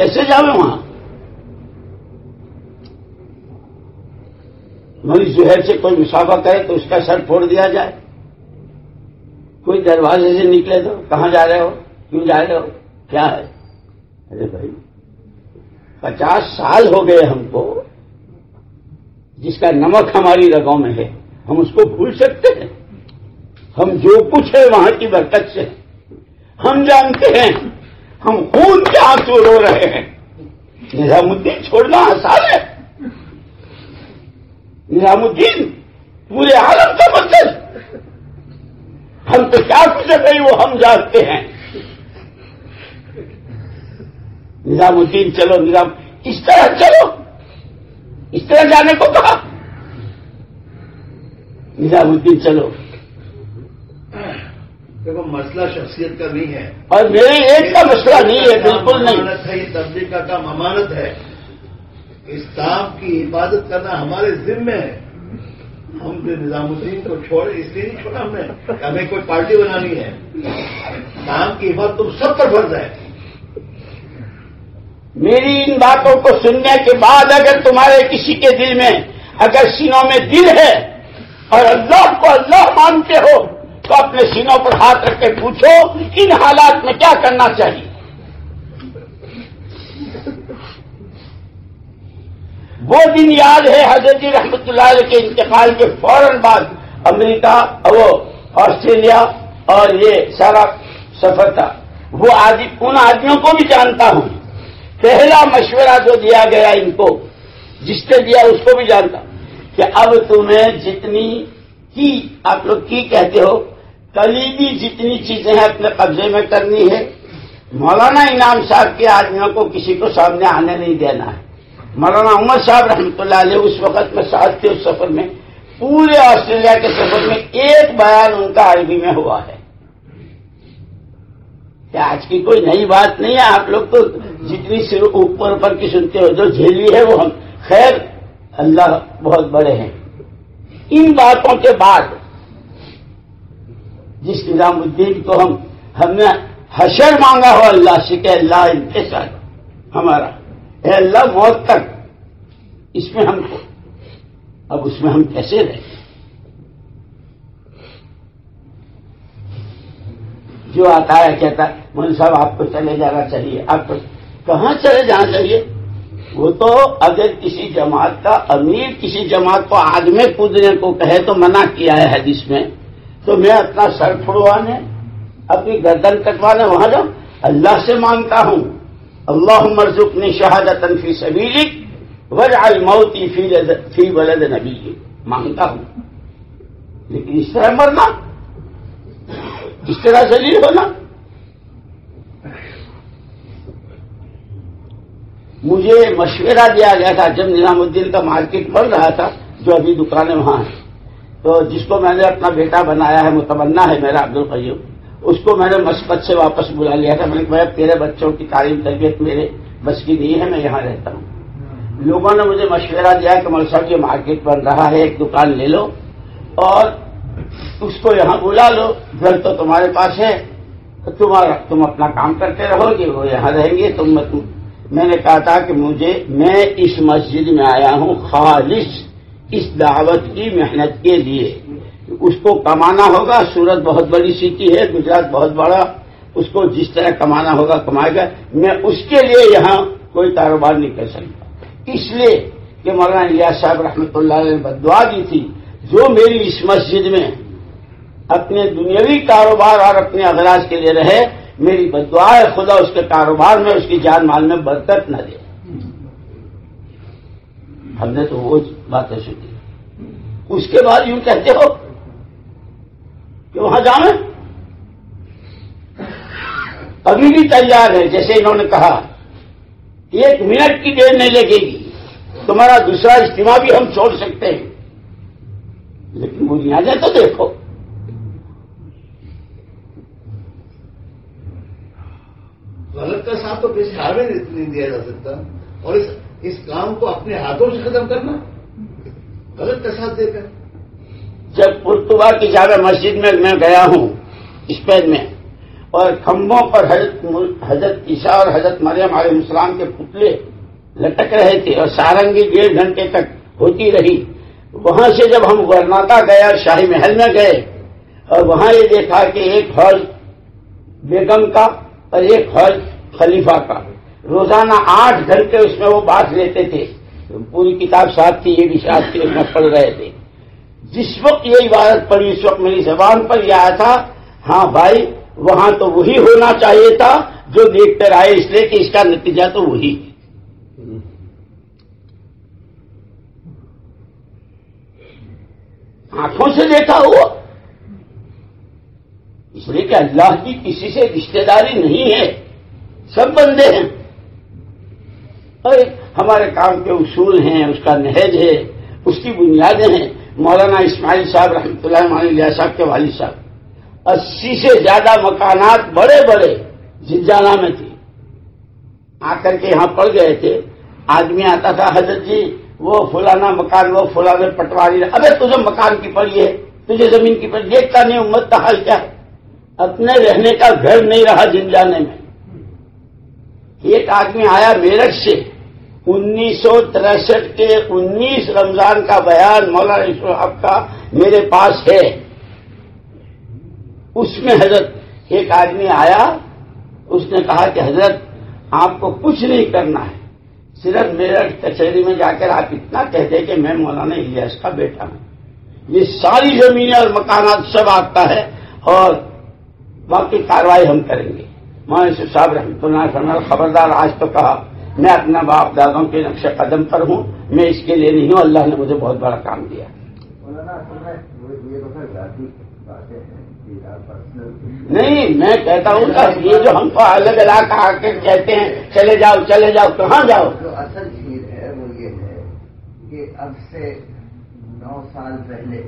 کیسے جاویں وہاں؟ مولوی زہیر سے کوئی مسافہ کرے تو اس کا سر پھوڑ دیا جائے. کوئی دروازے سے نکلے تو کہاں جا رہے ہو، کیوں جا رہے ہو، کیا ہے؟ ارے بھائی 50 سال ہو گئے ہم کو، جس کا نمک ہماری رگوں میں ہے ہم اس کو بھول سکتے ہیں؟ ہم جو کچھ ہے وہاں کی برکت سے ہم جانتے ہیں. ہم خون کے آنسو رو رہے ہیں. نظام الدین چھوڑنا آسان ہے؟ نظام الدین پورے عالم کا مقصد، ہم تو کیا کچھ ہے وہ ہم جانتے ہیں. نظام الدین چلو، نظام اس طرح چلو، اس طرح جانے کو کہا. نظام الدین چلو. دیکھو مسئلہ شخصیت کا نہیں ہے اور میرے ایک کا مسئلہ نہیں ہے، بالکل نہیں. امانت ہے، یہ تبلیغ کا کام امانت ہے. اس کام کی حفاظت کرنا ہمارے ذمے ہے. ہم جو نظام الدین کو چھوڑے اس لیے نہیں چھوڑا ہم نے کہ ہمیں کوئی پارٹی بنانی ہے. کام کی حفاظت تم سب پر فرض ہے. میری ان باتوں کو سننے کے بعد اگر تمہارے کسی کے دل میں اگر سینوں میں دل ہے اور اللہ کو اللہ مانتے ہو تو اپنے سینوں پر ہاتھ رکھ کے پوچھو ان حالات میں کیا کرنا چاہیے. وہ دن یاد ہے حضرت جی رحمت اللہ علیہ کے انتقال کے فوراً بعد امریکہ، وہ آسٹریلیا اور یہ سارا سفر تھا. وہ ان آدمیوں کو بھی جانتا ہوں. پہلا مشورہ جو دیا گیا ان کو، جس نے دیا اس کو بھی جانتا کہ اب تمہیں جتنی کی آپ لوگ کی کہتے ہو کلیدی جتنی چیزیں ہیں اپنے قبضے میں کرنی ہے. مولانا انعام صاحب کے آدمیوں کو کسی کو سامنے آنے نہیں دینا ہے. مولانا عمر صاحب رحمۃ اللہ علیہ اس وقت میں ساتھ تھے اس سفر میں. پورے آسٹریلیا کے سفر میں ایک بیان ان کا عربی میں ہوا ہے. کیا آج کی کوئی نئی بات نہیں ہے؟ آپ لوگ تو جتنی صرف اوپر اوپر کی سنتے ہو، جو جھیلی ہے وہ ہم. خیر اللہ بہت بڑے ہیں. ان باتوں کے بعد جس نظام الدین کو ہم نے حشر مانگا ہو اللہ سے کہ اللہ انتظار ہمارا، اے اللہ موت تک اس میں ہم کو، اب اس میں ہم کیسے رہیں؟ جو آتا ہے کہتا ہے مولوی صاحب آپ کو چلے جانا چاہیے. آپ کو کہاں چلے جانا چاہیے؟ وہ تو اگر کسی جماعت کا امیر کسی جماعت کو آگ میں کودنے کو کہے تو منع کیا ہے حدیث میں، تو میں اپنا سر پھڑوانے اپنی گردن کٹوانے وہاں جاؤں؟ اللہ سے مانگتا ہوں اللہم ارزقنی شہادۃ فی سبیلک واجعل موتی فی بلد نبیک، مانگتا ہوں. لیکن اس طرح مرنا، اس طرح ذلیل ہونا. مجھے مشورہ دیا گیا تھا جب نظام الدین کا مارکیٹ بن رہا تھا، جو ابھی دکانیں وہاں ہیں، تو جس کو میں نے اپنا بیٹا بنایا ہے، متمنا ہے میرا عبدالقیوم، اس کو میں نے مسقط سے واپس بلا لیا تھا. میں نے کہا تیرے بچوں کی تعلیم تربیت میرے بس کی نہیں ہے، میں یہاں رہتا ہوں. لوگوں نے مجھے مشورہ دیا کہ مولوی صاحب یہ مارکیٹ بن رہا ہے، ایک دکان لے لو اور اس کو یہاں بلا لو، گھر تو تمہارے پاس ہے، تم اپنا کام کرتے رہو گے، وہ یہاں رہیں گے. میں نے کہا تھا کہ میں اس مسجد میں آیا ہوں خالص اس دعوت کی محنت کے لیے. اس کو کمانا ہوگا. سورت بہت بڑی سٹی ہے، گجرات بہت بڑا، اس کو جس طرح کمانا ہوگا کمائے گا. میں اس کے لیے یہاں کوئی کاروبار نہیں کر سکتا، اس لیے کہ مولانا الیاس صاحب رحمۃ اللہ علیہ نے بددعا دی تھی جو میری اس مسجد میں اپنے دنیاوی کاروبار اور اپنے اغراض کے لیے رہے، میری بددعا ہے خدا اس کے کاروبار میں، اس کی جان مال میں برکت نہ دے. ہم نے تو وہ باتیں سنی. اس کے بعد یوں کہتے ہو کہ وہاں جانا ابھی بھی تیار ہے. جیسے انہوں نے کہا 1 منٹ کی دیر نہیں لگے گی، تمہارا دوسرا اجتماع بھی ہم چھوڑ سکتے ہیں، لیکن بنیادیں تو دیکھو. غلط کا ساتھ تو کسی حال میں نہیں دیا جا سکتا، اور اس کام کو اپنے ہاتھوں سے ختم کرنا غلط کا ساتھ دے کر. جب قرطبہ کی جامع مسجد میں گیا ہوں اسپین میں، اور کھمبوں پر حضرت عیسیٰ اور حضرت مریم علیہ السلام کے پتلے لٹک رہے تھے اور سارنگی 1.5 گھنٹے تک ہوتی رہی. وہاں سے جب ہم گورناتا گئے اور شاہی محل میں گئے اور وہاں یہ دیکھا کہ ایک ہال بیگم کا اور ایک ہال خلیفہ کا، روزانہ 8 گھنٹے اس میں وہ بات لیتے تھے. پوری کتاب ساتھ تھی، یہ بھی ساتھ تھی، اس میں پڑھ رہے تھے. جس وقت یہ عبادت پڑھی اس وقت میری زبان پر یہ آیا تھا، ہاں بھائی وہاں تو وہی ہونا چاہیے تھا جو دیکھ کر آئے، اس لیے کہ اس کا نتیجہ تو وہی. آنکھوں سے دیکھا ہوا، اس لیے کہ اللہ کی کسی سے رشتہ داری نہیں ہے، سب بندے ہیں. اور ہمارے کام کے اصول ہیں، اس کا نہج ہے، اس کی بنیادیں ہیں. مولانا اسماعیل صاحب رحمۃ اللہ علیہ صاحب کے والد صاحب 80 سے زیادہ مکانات بڑے بڑے زنجانہ میں تھے، آ کر کے یہاں پڑ گئے تھے. آدمی آتا تھا، حضرت جی وہ فلانا مکان، وہ فلانا پٹواری، ابے تجھے مکان کی پڑی ہے، تجھے زمین کی پڑی، دیکھتا نہیں امت کا حال کیا ہے. اپنے رہنے کا گھر نہیں رہا زنجانے میں. ایک آدمی آیا میرٹھ سے، 1963 کے 19 رمضان کا بیان مولانا صاحب کا میرے پاس ہے. اس میں حضرت ایک آدمی آیا، اس نے کہا کہ حضرت آپ کو کچھ نہیں کرنا ہے، صرف میرٹھ کچہری میں جا کر آپ اتنا کہتے کہ میں مولانا الیاس کا بیٹا ہوں، یہ ساری زمینیں اور مکانات سب آپ کا ہے اور باقی کارروائی ہم کریں گے. مولانا صاحب رحمۃ اللہ علیہ خبردار، آج تو کہا میں اپنا باپ دادوں کے نقش قدم پر ہوں، میں اس کے لیے نہیں ہوں، اللہ نے مجھے بہت بڑا کام دیا. نہیں میں کہتا ہوں کہ یہ جو ہم کو الگ الگ آ کے کہتے ہیں چلے جاؤ چلے جاؤ، کہاں جاؤ؟ جو اصل چیز ہے وہ یہ ہے کہ اب سے 9 سال پہلے